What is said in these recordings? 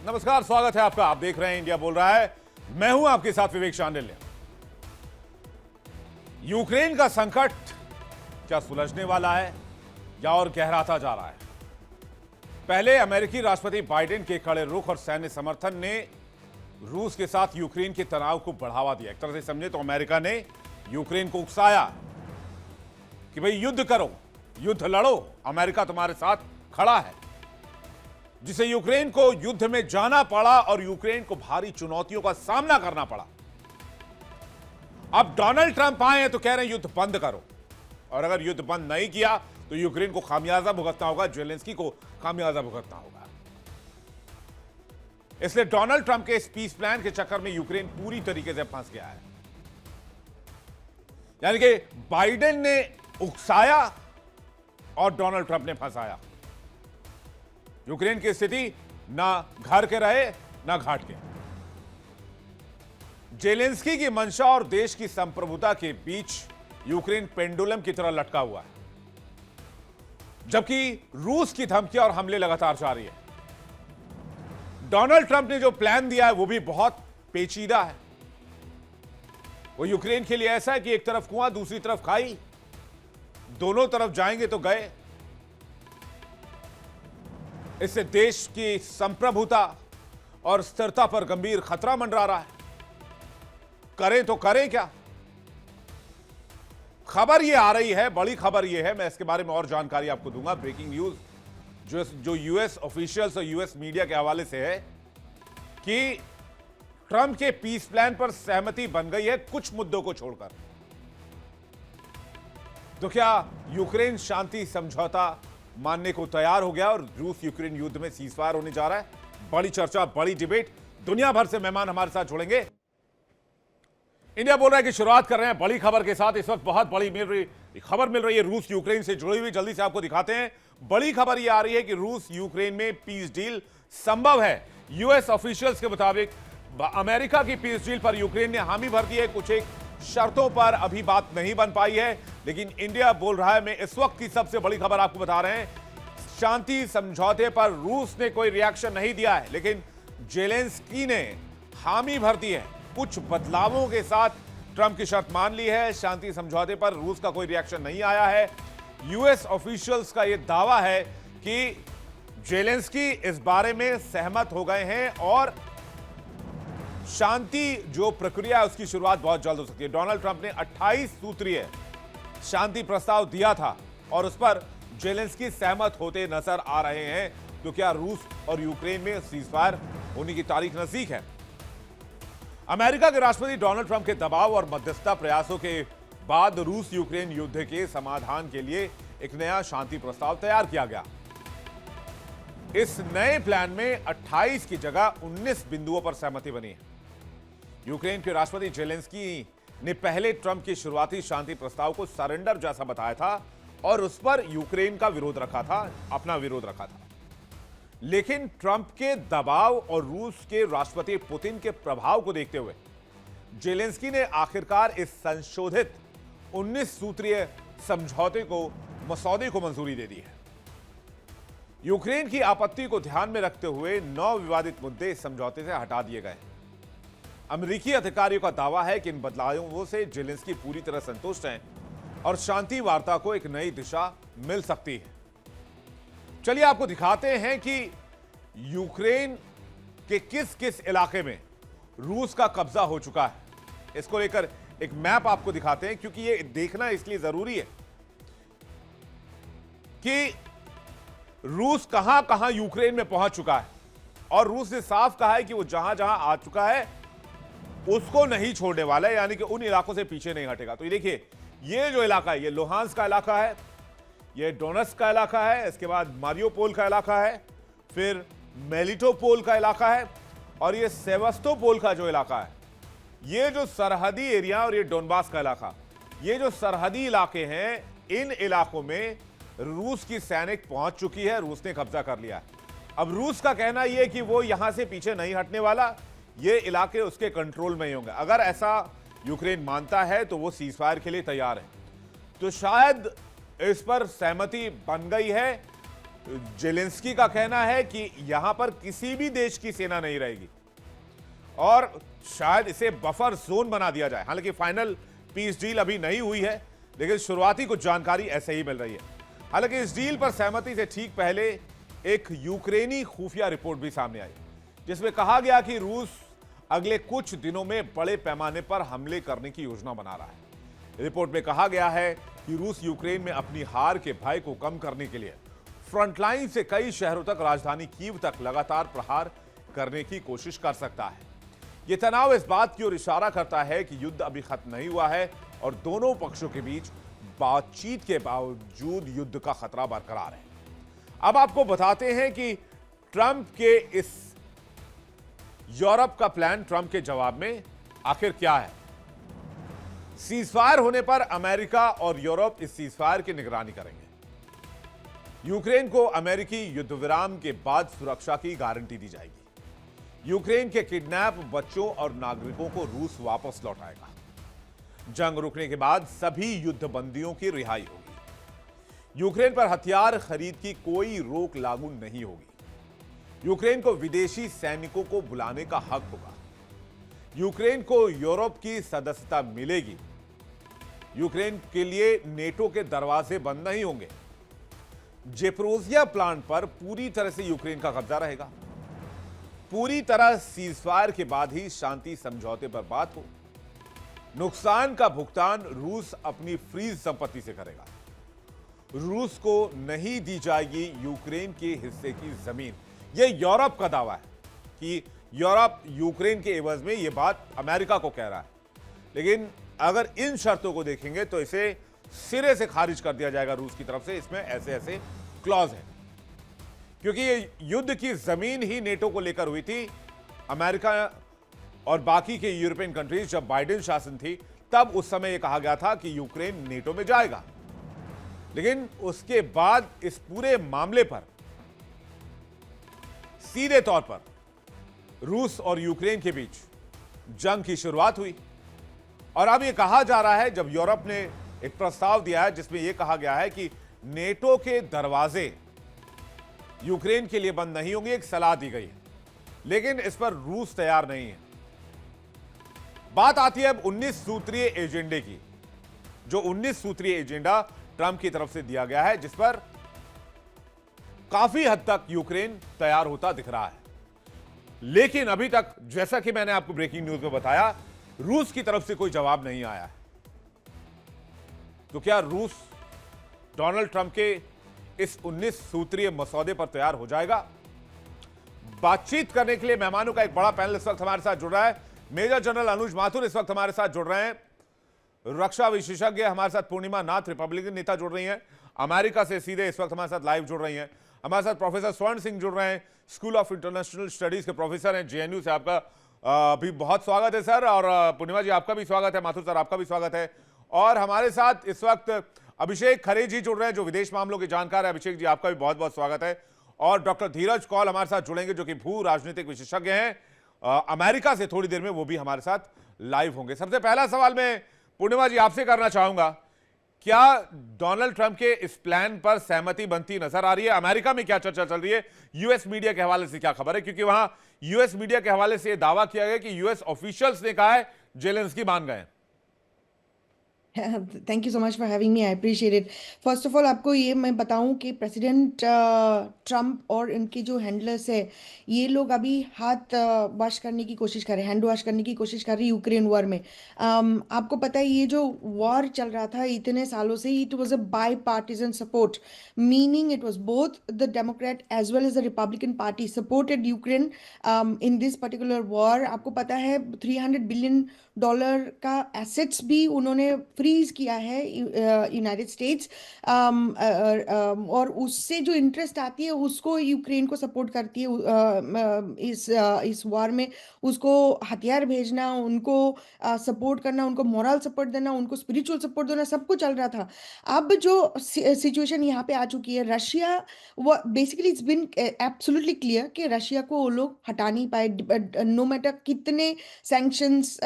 नमस्कार, स्वागत है आपका। आप देख रहे हैं इंडिया बोल रहा है। मैं हूं आपके साथ विवेक शांडिल्य। यूक्रेन का संकट क्या सुलझने वाला है या और गहराता जा रहा है? पहले अमेरिकी राष्ट्रपति बाइडेन के कड़े रुख और सैन्य समर्थन ने रूस के साथ यूक्रेन के तनाव को बढ़ावा दिया। एक तरह से समझे तो अमेरिका ने यूक्रेन को उकसाया कि भाई युद्ध करो, युद्ध लड़ो, अमेरिका तुम्हारे साथ खड़ा है, जिसे यूक्रेन को युद्ध में जाना पड़ा और यूक्रेन को भारी चुनौतियों का सामना करना पड़ा। अब डोनाल्ड ट्रंप आए हैं तो कह रहे हैं युद्ध बंद करो, और अगर युद्ध बंद नहीं किया तो यूक्रेन को खामियाजा भुगतना होगा, जेलेंस्की को खामियाजा भुगतना होगा। इसलिए डोनाल्ड ट्रंप के इस पीस प्लान के चक्कर में यूक्रेन पूरी तरीके से फंस गया है। यानी कि बाइडेन ने उकसाया और डोनाल्ड ट्रंप ने फंसाया। यूक्रेन की स्थिति ना घर के रहे ना घाट के। जेलेंस्की की मंशा और देश की संप्रभुता के बीच यूक्रेन पेंडुलम की तरह लटका हुआ है, जबकि रूस की धमकियां और हमले लगातार जारी है। डोनाल्ड ट्रंप ने जो प्लान दिया है वो भी बहुत पेचीदा है। वो यूक्रेन के लिए ऐसा है कि एक तरफ कुआं दूसरी तरफ खाई, दोनों तरफ जाएंगे तो गए। इससे देश की संप्रभुता और स्थिरता पर गंभीर खतरा मंडरा रहा है। करें तो करें क्या? खबर यह आ रही है, बड़ी खबर यह है, मैं इसके बारे में और जानकारी आपको दूंगा। ब्रेकिंग न्यूज जो यूएस ऑफिशियल्स और यूएस मीडिया के हवाले से है कि ट्रंप के पीस प्लान पर सहमति बन गई है कुछ मुद्दों को छोड़कर। तो क्या यूक्रेन शांति समझौता मानने को तैयार हो गया और रूस यूक्रेन युद्ध में सीजफायर होने जा रहा है? बड़ी चर्चा, बड़ी डिबेट, दुनिया भर से मेहमान हमारे साथ जुड़ेंगे। इंडिया बोल रहा है कि शुरुआत कर रहे हैं बड़ी खबर के साथ। इस वक्त बहुत बड़ी खबर मिल रही है रूस यूक्रेन से जुड़ी हुई, जल्दी से आपको दिखाते हैं। बड़ी खबर यह आ रही है कि रूस यूक्रेन में पीस डील संभव है। यूएस ऑफिशियल्स के मुताबिक अमेरिका की पीस डील पर यूक्रेन ने हामी भर दी है। कुछ एक शर्तों पर अभी बात नहीं बन पाई है, लेकिन इंडिया बोल रहा है, मैं इस वक्त की सबसे बड़ी खबर आपको बता रहे हैं, शांति समझौते पर रूस ने कोई रिएक्शन नहीं दिया है, लेकिन जेलेंस्की ने हामी भर दी है। कुछ बदलावों के साथ ट्रंप की शर्त मान ली है। शांति समझौते पर रूस का कोई रिएक्शन नहीं आया है। यूएस ऑफिशियल्स का यह दावा है कि जेलेंस्की इस बारे में सहमत हो गए हैं और शांति जो प्रक्रिया है उसकी शुरुआत बहुत जल्द हो सकती है। डोनाल्ड ट्रंप ने 28 सूत्रीय शांति प्रस्ताव दिया था और उस पर जेलेंस्की सहमत होते नजर आ रहे हैं। तो क्या रूस और यूक्रेन में सीजफायर होने की तारीख नजदीक है? अमेरिका के राष्ट्रपति डोनाल्ड ट्रंप के दबाव और मध्यस्थता प्रयासों के बाद रूस यूक्रेन युद्ध के समाधान के लिए एक नया शांति प्रस्ताव तैयार किया गया। इस नए प्लान में 28 की जगह 19 बिंदुओं पर सहमति बनी है। यूक्रेन के राष्ट्रपति जेलेंस्की ने पहले ट्रंप के शुरुआती शांति प्रस्ताव को सरेंडर जैसा बताया था और उस पर यूक्रेन का विरोध रखा था, अपना विरोध रखा था। लेकिन ट्रंप के दबाव और रूस के राष्ट्रपति पुतिन के प्रभाव को देखते हुए जेलेंस्की ने आखिरकार इस संशोधित 19 सूत्रीय समझौते को मसौदे को मंजूरी दे दी है। यूक्रेन की आपत्ति को ध्यान में रखते हुए 9 विवादित मुद्दे इस समझौते से हटा दिए गए। अमेरिकी अधिकारियों का दावा है कि इन बदलावों से जेलेंस्की पूरी तरह संतुष्ट हैं और शांति वार्ता को एक नई दिशा मिल सकती है। चलिए आपको दिखाते हैं कि यूक्रेन के किस किस इलाके में रूस का कब्जा हो चुका है। इसको लेकर एक मैप आपको दिखाते हैं, क्योंकि ये देखना इसलिए जरूरी है कि रूस कहां कहां यूक्रेन में पहुंच चुका है। और रूस ने साफ कहा है कि वो जहां जहां आ चुका है उसको नहीं छोड़ने वाला है, यानी कि उन इलाकों से पीछे नहीं हटेगा। तो ये देखिए, ये जो इलाका है ये लुहांस्क का इलाका है, ये डोनेट्स्क का इलाका है, इसके बाद मारियोपोल का इलाका है, फिर मेलिटोपोल का इलाका है और ये सेवास्तोपोल का जो इलाका है, ये जो सरहदी एरिया और ये डोनबास का इलाका, ये जो सरहदी इलाके हैं, इन इलाकों में रूस की सैनिक पहुंच चुकी है, रूस ने कब्जा कर लिया है। अब रूस का कहना यह कि वो यहां से पीछे नहीं हटने वाला, ये इलाके उसके कंट्रोल में ही होंगे। अगर ऐसा यूक्रेन मानता है तो वो सीजफायर के लिए तैयार है। तो शायद इस पर सहमति बन गई है जेलेंस्की का कहना है कि यहां पर किसी भी देश की सेना नहीं रहेगी और शायद इसे बफर जोन बना दिया जाए। हालांकि फाइनल पीस डील अभी नहीं हुई है, लेकिन शुरुआती कुछ जानकारी ऐसे ही मिल रही है। हालांकि इस डील पर सहमति से ठीक पहले एक यूक्रेनी खुफिया रिपोर्ट भी सामने आई, जिसमें कहा गया कि रूस अगले कुछ दिनों में बड़े पैमाने पर हमले करने की योजना बना रहा है। रिपोर्ट में कहा गया है कि रूस यूक्रेन में अपनी हार के भय को कम करने के लिए फ्रंटलाइन से कई शहरों तक, राजधानी कीव तक लगातार प्रहार करने की कोशिश कर सकता है। यह तनाव इस बात की ओर इशारा करता है कि युद्ध अभी खत्म नहीं हुआ है और दोनों पक्षों के बीच बातचीत के बावजूद युद्ध का खतरा बरकरार है। अब आपको बताते हैं कि ट्रंप के इस यूरोप का प्लान, ट्रंप के जवाब में आखिर क्या है। सीजफायर होने पर अमेरिका और यूरोप इस सीजफायर की निगरानी करेंगे। यूक्रेन को अमेरिकी युद्ध विराम के बाद सुरक्षा की गारंटी दी जाएगी। यूक्रेन के किडनैप बच्चों और नागरिकों को रूस वापस लौटाएगा। जंग रुकने के बाद सभी युद्ध बंदियों की रिहाई होगी। यूक्रेन पर हथियार खरीद की कोई रोक लागू नहीं होगी। यूक्रेन को विदेशी सैनिकों को बुलाने का हक होगा। यूक्रेन को यूरोप की सदस्यता मिलेगी। यूक्रेन के लिए नेटो के दरवाजे बंद नहीं होंगे। जेप्रोजिया प्लांट पर पूरी तरह से यूक्रेन का कब्जा रहेगा। पूरी तरह सीजफायर के बाद ही शांति समझौते पर बात हो। नुकसान का भुगतान रूस अपनी फ्रीज संपत्ति से करेगा। रूस को नहीं दी जाएगी यूक्रेन के हिस्से की जमीन। यह यूरोप का दावा है कि यूरोप यूक्रेन के एवज में यह बात अमेरिका को कह रहा है, लेकिन अगर इन शर्तों को देखेंगे तो इसे सिरे से खारिज कर दिया जाएगा रूस की तरफ से। इसमें ऐसे ऐसे क्लॉज है, क्योंकि ये युद्ध की जमीन ही नेटो को लेकर हुई थी। अमेरिका और बाकी के यूरोपियन कंट्रीज, जब बाइडेन शासन थी तब उस समय यह कहा गया था कि यूक्रेन नेटो में जाएगा, लेकिन उसके बाद इस पूरे मामले पर सीधे तौर पर रूस और यूक्रेन के बीच जंग की शुरुआत हुई। और अब यह कहा जा रहा है, जब यूरोप ने एक प्रस्ताव दिया है जिसमें यह कहा गया है कि नेटो के दरवाजे यूक्रेन के लिए बंद नहीं होंगे, एक सलाह दी गई है, लेकिन इस पर रूस तैयार नहीं है। बात आती है अब 19 सूत्रीय एजेंडे की, जो 19 सूत्रीय एजेंडा ट्रंप की तरफ से दिया गया है, जिस पर काफी हद तक यूक्रेन तैयार होता दिख रहा है। लेकिन अभी तक, जैसा कि मैंने आपको ब्रेकिंग न्यूज में बताया, रूस की तरफ से कोई जवाब नहीं आया है। तो क्या रूस डोनाल्ड ट्रंप के इस 19 सूत्रीय मसौदे पर तैयार हो जाएगा? बातचीत करने के लिए मेहमानों का एक बड़ा पैनल इस वक्त हमारे साथ जुड़ रहा है। मेजर जनरल अनुज माथुर इस वक्त हमारे साथ जुड़ रहे हैं। रक्षा विशेषज्ञ हमारे साथ पूर्णिमा नाथ, रिपब्लिकन नेता, जुड़ रही हैं। अमेरिका से सीधे इस वक्त हमारे साथ लाइव जुड़ रही हैं। हमारे साथ प्रोफेसर स्वर्ण सिंह जुड़ रहे हैं, स्कूल ऑफ इंटरनेशनल स्टडीज के प्रोफेसर हैं, जेएनयू से। आपका भी बहुत स्वागत है सर, और पूर्णिमा जी आपका भी स्वागत है, माथुर सर आपका भी स्वागत है। और हमारे साथ इस वक्त अभिषेक खरे जी जुड़ रहे हैं, जो विदेश मामलों के जानकार है। अभिषेक जी आपका भी बहुत बहुत स्वागत है। और डॉक्टर धीरज कौल हमारे साथ जुड़ेंगे, जो कि भू राजनीतिक विशेषज्ञ हैं, अमेरिका से। थोड़ी देर में वो भी हमारे साथ लाइव होंगे। सबसे पहला सवाल मैं पूर्णिमा जी आपसे करना चाहूंगा, क्या डोनाल्ड ट्रंप के इस प्लान पर सहमति बनती नजर आ रही है? अमेरिका में क्या चर्चा चल रही है? यूएस मीडिया के हवाले से क्या खबर है? क्योंकि वहां यूएस मीडिया के हवाले से यह दावा किया गया कि यूएस ऑफिशियल्स ने कहा है जेलेंस्की मान गए। Thank you so much for having me, I appreciate it. First of all आपको ये मैं बताऊं कि प्रेसिडेंट ट्रंप और इनके जो हैंडलर्स है, ये लोग अभी हाथ वॉश करने की कोशिश कर रहे हैं, हैंड वॉश करने की कोशिश कर रही है यूक्रेन वॉर में। आपको पता है ये जो वॉर चल रहा था इतने सालों से, it was a bipartisan support, meaning it was both the Democrat as well as the Republican party supported Ukraine in this particular war. आपको पता है $300 बिलियन का एसेट्स भी उन्होंने फ्रीज किया है यूनाइटेड स्टेट्स, और उससे जो इंटरेस्ट आती है उसको यूक्रेन को सपोर्ट करती है इस वॉर में। उसको हथियार भेजना, उनको सपोर्ट करना, उनको मॉरल सपोर्ट देना, उनको स्पिरिचुअल सपोर्ट देना, सब कुछ चल रहा था। अब जो सिचुएशन यहाँ पे आ चुकी है, रशिया, वो basically it's been absolutely clear कि रशिया को वो लोग हटा नहीं पाए, नो मैटर कितने सैंक्शंस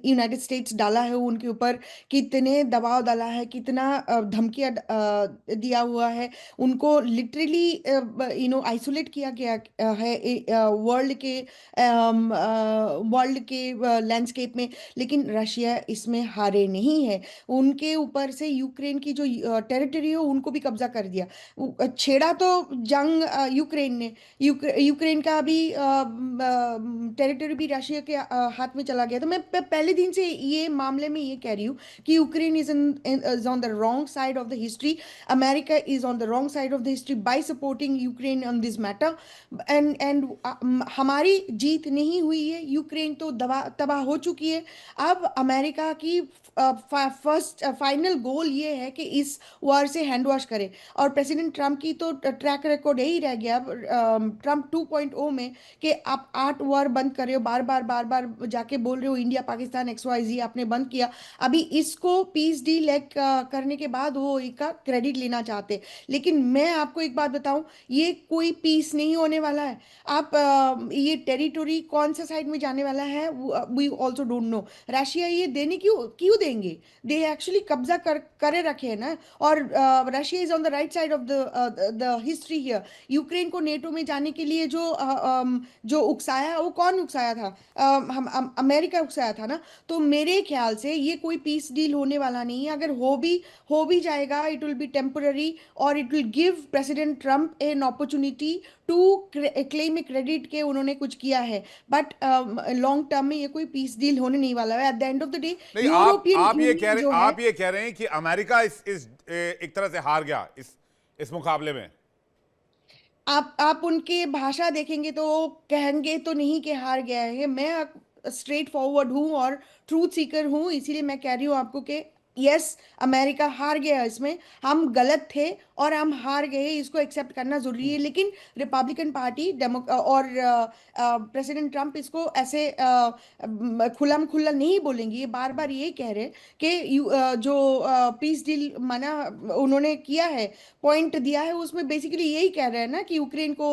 यूनाइटेड स्टेट्स डाला है उनके ऊपर, कितने दबाव डाला है, कितना धमकियां दिया हुआ है, उनको लिटरली आइसोलेट किया गया है वर्ल्ड के लैंडस्केप में। लेकिन रशिया इसमें हारे नहीं है। उनके ऊपर से यूक्रेन की जो टेरिटरी हो उनको भी कब्जा कर दिया। छेड़ा तो जंग यूक्रेन ने, यूक्रेन का भी टेरिटरी भी रशिया के हाथ में चला गया। तो मैं पहले दिन से ये मामले में ये कह रही हूँ कि Ukraine is on the wrong side of the history, America is on the wrong side of the history by supporting Ukraine on this matter. And हमारी जीत नहीं हुई है, यूक्रेन तो तबाह हो चुकी है। अब अमेरिका की फर्स्ट फाइनल गोल ये है कि इस वार से हैंड वॉश करे। और प्रेसिडेंट ट्रम्प की तो ट्रैक रिकॉर्ड यही रह गया ट्रम्प 2.0 में, कि आप 8 वार बंद कर रहे हो, बार बार जाके बोल रहे हो इंडिया पाकिस्तान XYZ आपने बंद किया। अभी इसको पीस डील करने के बाद वो इसका क्रेडिट लेना चाहते। लेकिन मैं आपको एक बात बताऊं, ये कोई पीस नहीं होने वाला है। आप ये टेरिटोरी कौन सा साइड में जाने वाला है we also don't know. Russia ये देने क्यों क्यों देंगे? दे एक्चुअली कब्जा करे रखे है ना। और Russia is on the right side of the history here. Ukraine को नेटो में जाने के लिए जो उकसाया, वो कौन उकसाया था? अमेरिका उकसाया था ना। तो मेरे ख्याल से ये कोई पीस डील होने वाला नहीं है। अगर हो भी जाएगा, इट विल बी टेम्पररी, और it will give President Trump an opportunity to claim a credit के उन्होंने कुछ किया है। बट लॉन्ग टर्म में ये कोई पीस डील होने नहीं वाला है। At the end of the day नहीं, यूरोपियन आप ये कह यूनियन रहे जो है, आप ये कह रहे हैं कि अमेरिका इस एक तरह से हार गया इस मुकाबले में। आप उनके भाषा देखेंगे तो वो कहेंगे तो नहीं कि हार गया है। मैं स्ट्रेट फॉरवर्ड हूँ और ट्रूथ सीकर हूँ, इसीलिए मैं कह रही हूँ आपको कि यस, अमेरिका हार गया इसमें। हम गलत थे और हम हार गए, इसको एक्सेप्ट करना जरूरी है। लेकिन रिपब्लिकन पार्टी और प्रेसिडेंट ट्रम्प इसको ऐसे खुल्लम खुल्ला नहीं बोलेंगे। ये बार बार ये कह रहे कि जो पीस डील माना उन्होंने किया है, पॉइंट दिया है, उसमें बेसिकली यही कह रहे हैं ना कि यूक्रेन को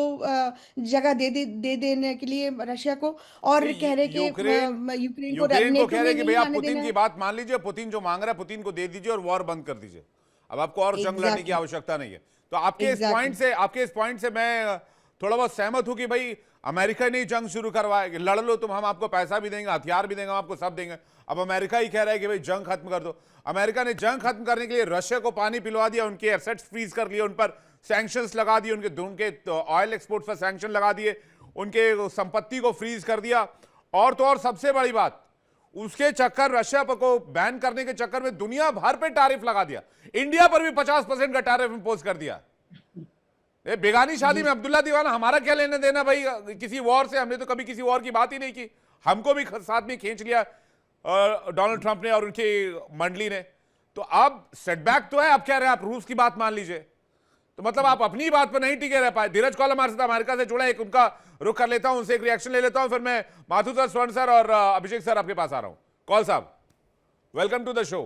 जगह दे देने के लिए रशिया को, और नहीं, कह रहे कि यूक्रेन को यूक्रेन को नेटो कह रहे में हैं कि नहीं भैया आप आने पुतिन देना की है। बात मान लीजिए, पुतिन जो मांग रहा है पुतिन को दे दीजिए और वॉर बंद कर दीजिए। अब आपको और जंग लड़ने की एग्जैक्टली आवश्यकता नहीं है। तो आपके इस पॉइंट से मैं थोड़ा बहुत सहमत हूं कि भाई अमेरिका ने ही जंग शुरू करवाया, लड़ लो तुम, हम आपको पैसा भी देंगे, हथियार भी देंगे, हम आपको सब देंगे। अब अमेरिका ही कह रहा है कि भाई जंग खत्म कर दो। अमेरिका ने जंग खत्म करने के लिए रशिया को पानी पिलवा दिया, उनके एसेट्स फ्रीज कर लिए, उन पर सैंक्शंस लगा दिए, उनके ऑयल एक्सपोर्ट पर सैंक्शन लगा दिए, उनके संपत्ति को फ्रीज कर दिया। और तो और सबसे बड़ी बात, उसके चक्कर रशिया पर को बैन करने के चक्कर में दुनिया भर पे टैरिफ लगा दिया। इंडिया पर भी 50% का टैरिफ इंपोज कर दिया। बेगानी शादी में अब्दुल्ला दीवाना, हमारा क्या लेना देना भाई किसी वॉर से? हमने तो कभी किसी वॉर की बात ही नहीं की। हमको भी साथ में खींच लिया डोनाल्ड ट्रंप ने और उनकी मंडली ने। तो अब सेटबैक तो है। अब कह रहे हैं आप रूस की बात मान लीजिए, तो मतलब आप अपनी बात पर नहीं टिके रह पाए। धीरज कौल हमारे साथ अमेरिका से जुड़ा, एक उनका रुख कर लेता हूं, उनसे एक रिएक्शन ले लेता हूं, फिर मैं माथुर सर, स्वर्ण सर और अभिषेक सर आपके पास आ रहा हूं। कौल साहब, welcome to the show.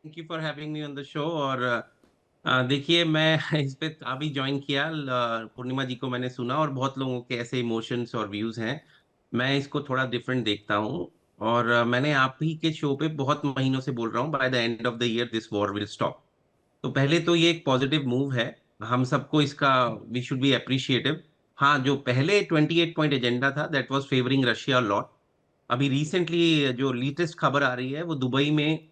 Thank you for having me on the show. और देखिए, मैं इस पे अभी ज्वाइन किया, पूर्णिमा जी को मैंने सुना, और बहुत लोगों के ऐसे इमोशंस और व्यूज हैं। मैं इसको थोड़ा डिफरेंट देखता हूँ। और मैंने आप ही के शो पे बहुत महीनों से बोल रहा हूँ, by the end of the year this war will stop. तो पहले तो ये एक पॉजिटिव मूव है, हम सबको इसका वी शुड बी अप्रिशिएटिव। हाँ, जो पहले 28 पॉइंट एजेंडा था that was favouring Russia lot. अभी रिसेंटली जो लेटेस्ट खबर आ रही है वो दुबई में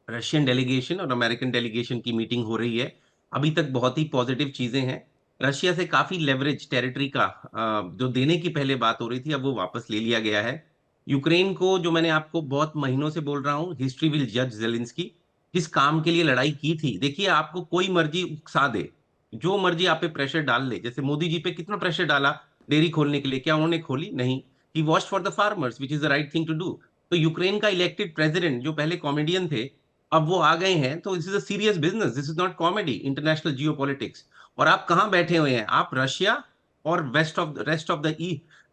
रशियन डेलीगेशन और अमेरिकन डेलीगेशन की मीटिंग हो रही है। अभी तक बहुत ही पॉजिटिव चीजें हैं। रशिया से काफी लेवरेज टेरिटरी का जो देने की पहले बात हो रही थी, अब वो वापस ले लिया गया है। यूक्रेन को, जो मैंने आपको बहुत महीनों से बोल रहा हूँ, हिस्ट्री विल जज जेलेंस्की। जिस काम के लिए लड़ाई की थी, देखिए, आपको कोई मर्जी उकसा दे, जो मर्जी आप पे प्रेशर डाल ले। जैसे मोदी जी पे कितना प्रेशर डाला डेयरी खोलने के लिए, क्या उन्होंने खोली? नहीं। He watched for the farmers, which is the right thing to do. तो यूक्रेन का इलेक्टेड प्रेसिडेंट, जो पहले कॉमेडियन थे, अब वो आ गए हैं। तो this is a serious business, this is not comedy, international geopolitics. और आप कहाँ बैठे हुए हैं? आप रशिया और rest of the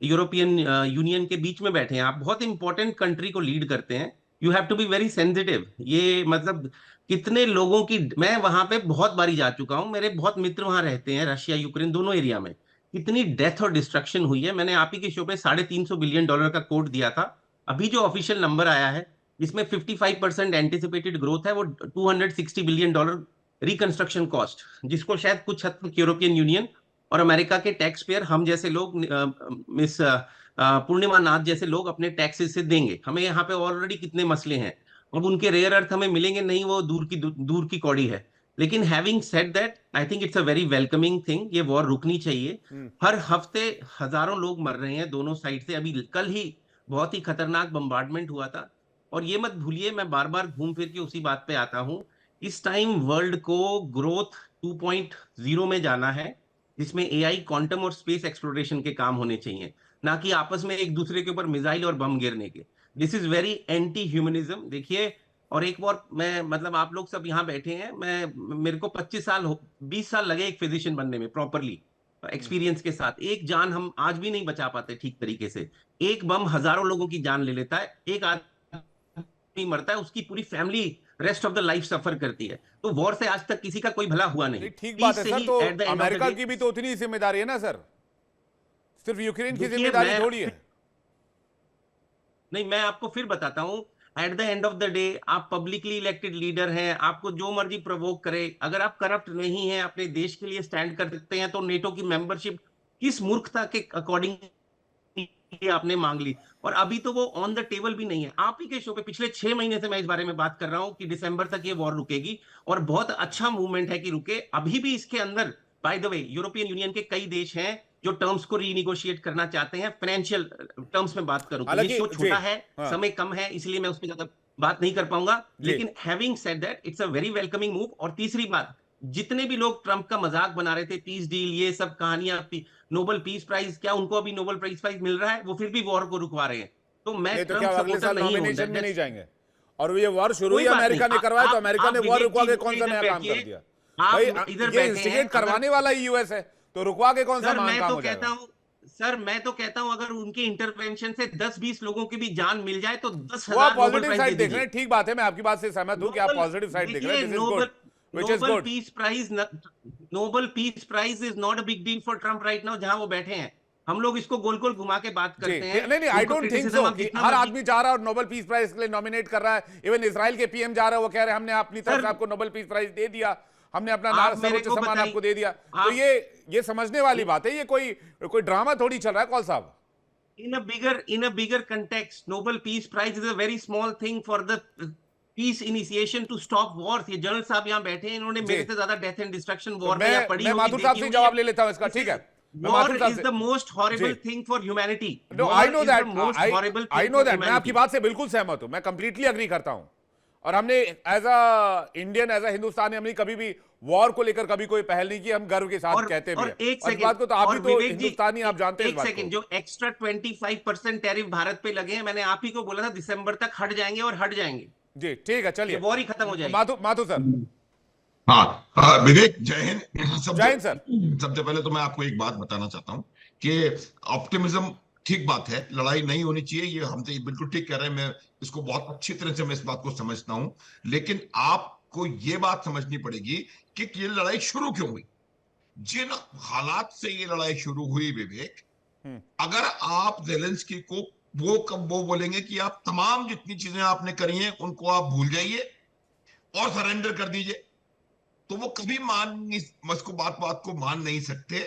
European union के बीच में बैठे हैं। आप बहुत इंपॉर्टेंट कंट्री को लीड करते हैं। You have to be very sensitive. ये मतलब कितने लोगों की, मैं वहां पे बहुत बारी जा चुका हूँ, मेरे बहुत मित्र वहां रहते हैं, रशिया यूक्रेन दोनों एरिया में। कितनी डेथ और डिस्ट्रक्शन हुई है। मैंने आप ही के शो पे $350 बिलियन का कोट दिया था अभी जो ऑफिशियल नंबर आया है, इसमें 55% एंटिसिपेटेड ग्रोथ है, वो $260 बिलियन रिकंस्ट्रक्शन कॉस्ट, जिसको शायद कुछ हद तक यूरोपियन यूनियन और अमेरिका के टैक्स पेयर, हम जैसे लोग, मिस पूर्णिमा नाथ जैसे लोग अपने टैक्सेस से देंगे। हमें यहाँ पे ऑलरेडी कितने मसले हैं, अब उनके रेयर अर्थ हमें मिलेंगे नहीं, वो दूर की कौड़ी है। लेकिन having said that, I think it's a very welcoming thing, ये वॉर रुकनी चाहिए। हर हफ्ते हजारों लोग मर रहे हैं दोनों साइड से। अभी कल ही बहुत ही खतरनाक बम्बार्डमेंट हुआ था। और ये मत भूलिए, मैं बार बार घूम फिर के उसी बात पे आता हूं, इस टाइम वर्ल्ड को ग्रोथ 2.0 में जाना है, जिसमें एआई, क्वांटम और स्पेस एक्सप्लोरेशन के काम होने चाहिए, ना कि आपस में एक दूसरे के ऊपर मिसाइल और बम गिरने के। This is very anti humanism. देखिए, और एक बार मैं, मतलब आप लोग सब यहाँ बैठे हैं, मेरे को 20 साल लगे एक फिजिशियन बनने में प्रॉपरली, एक्सपीरियंस के साथ। एक जान हम आज भी नहीं बचा पाते ठीक तरीके से। एक बम हजारों लोगों की जान ले लेता है, एक आदमी मरता है, उसकी पूरी family rest of the life suffer करती है। तो वॉर से आज तक किसी का कोई भला हुआ नहीं। ठीक बात पीस है से सर, ही तो at the end of the America day. की भी तो उतनी ही जिम्मेदारी है ना सर, सिर्फ यूक्रेन की देखिए, जिम्मेदारी थोड़ी है। नहीं, मैं आपको फिर बताता हूं। At the end of the day, आप पब्लिकली इलेक्टेड लीडर हैं, आपको जो मर्जी प्रोवोक करे, अगर आप करप्ट नहीं हैं, अपने देश के लिए स्टैंड कर सकते हैं, तो नेटो की मेंबरशिप किस मूर्खता के अकॉर्डिंग आपने मांग ली? और अभी तो वो ऑन द टेबल भी नहीं है। आप ही के शो पे पिछले 6 महीने से मैं इस बारे में बात कर रहा हूं कि दिसंबर तक ये वॉर रुकेगी, और बहुत अच्छा मूवमेंट है कि रुके। अभी भी इसके अंदर, by the way, European union के कई देश हैं जो टर्म्स को रीनिगोशिएट करना चाहते हैं। फाइनेंशियल टर्म्स में बात करूं तो ये हालांकि शो जी, छोटा है, हाँ समय कम है, इसलिए मैं उस पर ज्यादा बात नहीं कर पाऊंगा। जी, लेकिन having said that, it's a very welcoming move. और तीसरी बात, जितने भी लोग ट्रंप का मजाक बना रहे थे, पीस डील, ये सब कहानियां, नोबेल पीस प्राइज, क्या उनको अभी नोबेल पीस प्राइज मिल रहा है? वो फिर भी वॉर को रुकवा रहे हैं। तो मैं नहीं तो क्या ट्रंप अगले सपोर्टर साल नहीं हूं। नॉमिनेशन में नहीं जाएंगे? और ये वॉर शुरू ही कोई बात नहीं। अमेरिका ने करवाया, तो अमेरिका ने आप वॉर विवेक रुकवा जी, के कौन सा नया इधर काम कर बैठिए। दिया? आप भाई इधर ये बैठे हैं, इंस्टिगेट अगर करवाने वाला ही यूएस है, तो रुकवा के कौन सा सर, महान मैं काम तो हो कहता जाएगा? हूं, सर मैं तो कहता हूं, अगर उनके इंटरवेंशन से 10-20 लोगों की भी जान मिल जाए, तो दस वो आप हजार नोबेल पॉजिटिव प्राइज दे साइड देख रहे दीजिए। हैं, ठीक बात है, मैं आपकी बात से सहमत हूं कि आप नोबल, पॉजिटिव साइड देख रहे देखिए, हैं, this is noble good, which is noble good. Peace prize Nobel peace prize is not a big deal for Trump right now, जहां वो बैठे हैं। हम लोग इसको गोल गोल घुमा के बात जी करते हैं। नहीं नहीं, आई उनको डोंट थिंक क्रिटिसिज्म सो आप कि जितना हर मर्जी। आदमी जा रहा है और नोबेल पीस प्राइज के लिए नॉमिनेट कर रहा है। इवन इसराइल के पीएम जा रहे हैं, वो कह रहे हैं हमने अपनी तरफ से सर, आपको नोबेल पीस प्राइज दे दिया, हमने अपना आप मेरे सर्वोच्च को सम्मान बताइए, आपको दे दिया। तो आप ये समझने वाली बात है, ये कोई कोई ड्रामा थोड़ी चल रहा है कौल साहब। in a bigger context, Nobel Peace Prize is a very small thing for the peace initiation to stop wars। ये जनरल साहब यहाँ बैठे हैं, इन्होंने जी, मेरे से ज्यादा डेथ एंड डिस्ट्रक्शन तो वॉर में या पढ़ी मैं होगी, माथुर साहब देखी से होगी, जवाब ले लेता हूं इसका, This ठीक है? is- मैं war माथुर साहब is से, the most horrible जी, thing for humanity। No War I know is the that, most horrible I thing know for that, मैं आपकी humanity। बात से बिल्कुल सहमत हूं, मैं कंप्लीटली अग्री करता हूं। और हमने as a Indian, as a Hindustani, हमने कभी भी वॉर को लेकर कभी कोई पहल नहीं की, हम गर्व के साथ कहते भी और हैं। एक और इस सेकंड, बात को तो आप और भी तो विवेक जी, हिंदुस्तानी, आप जानते हैं इस एक बात सेकंड, को। जो एक्स्ट्रा 25% टैरिफ भारत पे लगे हैं, मैंने आप ही को बोला था दिसंबर तक हट जाएंगे, और हट जाएंगे। जी ठीक है, ये चलिए, वॉर ही खत्म हो जाएगी। माथुर सर। हाँ हाँ, विवेक, जय हिंद। जय हिंद सर। सबसे पहले तो मैं आपको एक बात बताना चाहता हूँ कि ऑप्टिमिज्म ठीक बात है, लड़ाई नहीं होनी चाहिए, ये हम तो बिल्कुल ठीक कह रहे हैं। मैं इसको बहुत अच्छी तरह से, मैं इस बात को समझता हूं। लेकिन आपको ये बात समझनी पड़ेगी कि ये लड़ाई शुरू क्यों हुई, जिन हालात से ये लड़ाई शुरू हुई विवेक। अगर आप जेलेंस्की को वो बोलेंगे कि आप तमाम जितनी चीजें आपने करी हैं उनको आप भूल जाइए और सरेंडर कर दीजिए, तो वो कभी इसको बात को मान नहीं सकते।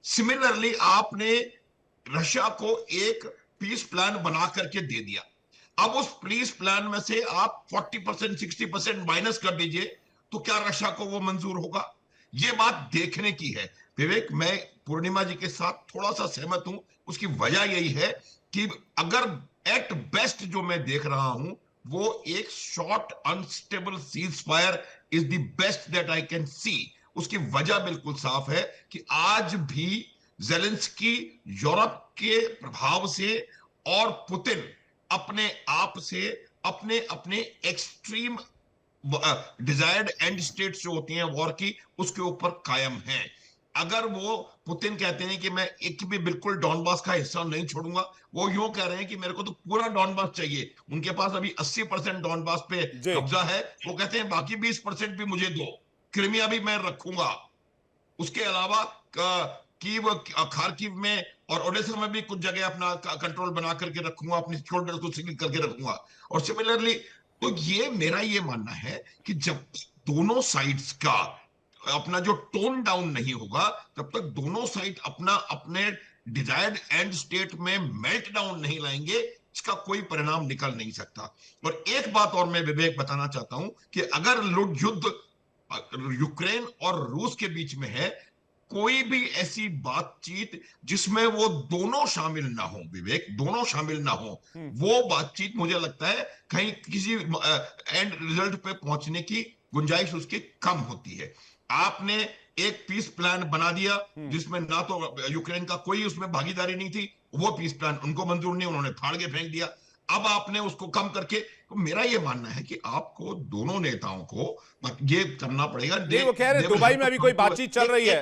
सिमिलरली आपने रशिया को एक पीस प्लान बना करके दे दिया, अब उस पीस प्लान में से आप 40% 60% माइनस कर दीजिए, तो क्या रशिया को वो मंजूर होगा? ये बात देखने की है विवेक। मैं पूर्णिमा जी के साथ थोड़ा सा सहमत हूं, उसकी वजह यही है कि अगर एट बेस्ट जो मैं देख रहा हूं, वो एक short unstable cease fire is the best that I can see. उसकी वजह बिल्कुल साफ है कि आज भी जेलेंस्की यूरोप के प्रभाव से और पुतिन अपने आप से अपने अपने एक्सट्रीम डिजायर्ड एंड स्टेट्स जो होती हैं वॉर की, उसके ऊपर कायम है। अगर वो पुतिन कहते हैं कि मैं एक भी बिल्कुल डॉनबास का हिस्सा नहीं छोड़ूंगा, वो यूं कह रहे हैं कि मेरे को तो पूरा डॉनबास चाहिए। उनके पास अभी 80% डॉनबास पे कब्जा है, वो कहते हैं बाकी 20% भी मुझे दो, क्रिमिया भी मैं रखूंगा। उसके अलावा कि वो खार्किव में और ओडेसा में भी कुछ जगह अपना कंट्रोल बना करके रखूंगा, अपनी शोल्डर को सिग्नल करके रखूंगा। और सिमिलरली तो ये मेरा ये मानना है कि जब दोनों साइड्स का अपना जो टोन डाउन नहीं होगा, तब तक दोनों साइड अपना अपने डिजायर्ड एंड स्टेट में मेल्ट डाउन नहीं लाएंगे, इसका कोई परिणाम निकल नहीं सकता। और एक बात और मैं विवेक बताना चाहता हूं कि अगर युद्ध यूक्रेन और रूस के बीच में है, कोई भी ऐसी बातचीत जिसमें वो दोनों शामिल ना हो, विवेक, दोनों शामिल ना हो, वो बातचीत मुझे लगता है कहीं किसी एंड रिजल्ट पे पहुंचने की गुंजाइश उसकी कम होती है। आपने एक पीस प्लान बना दिया जिसमें ना तो यूक्रेन का कोई उसमें भागीदारी नहीं थी, वो पीस प्लान उनको मंजूर नहीं, उन्होंने फाड़ के फेंक दिया। अब आपने उसको कम करके, तो मेरा ये मानना है कि आपको दोनों नेताओं को ये करना पड़ेगा। नहीं, वो कह रहे दुबई में अभी कोई बातचीत चल रही है।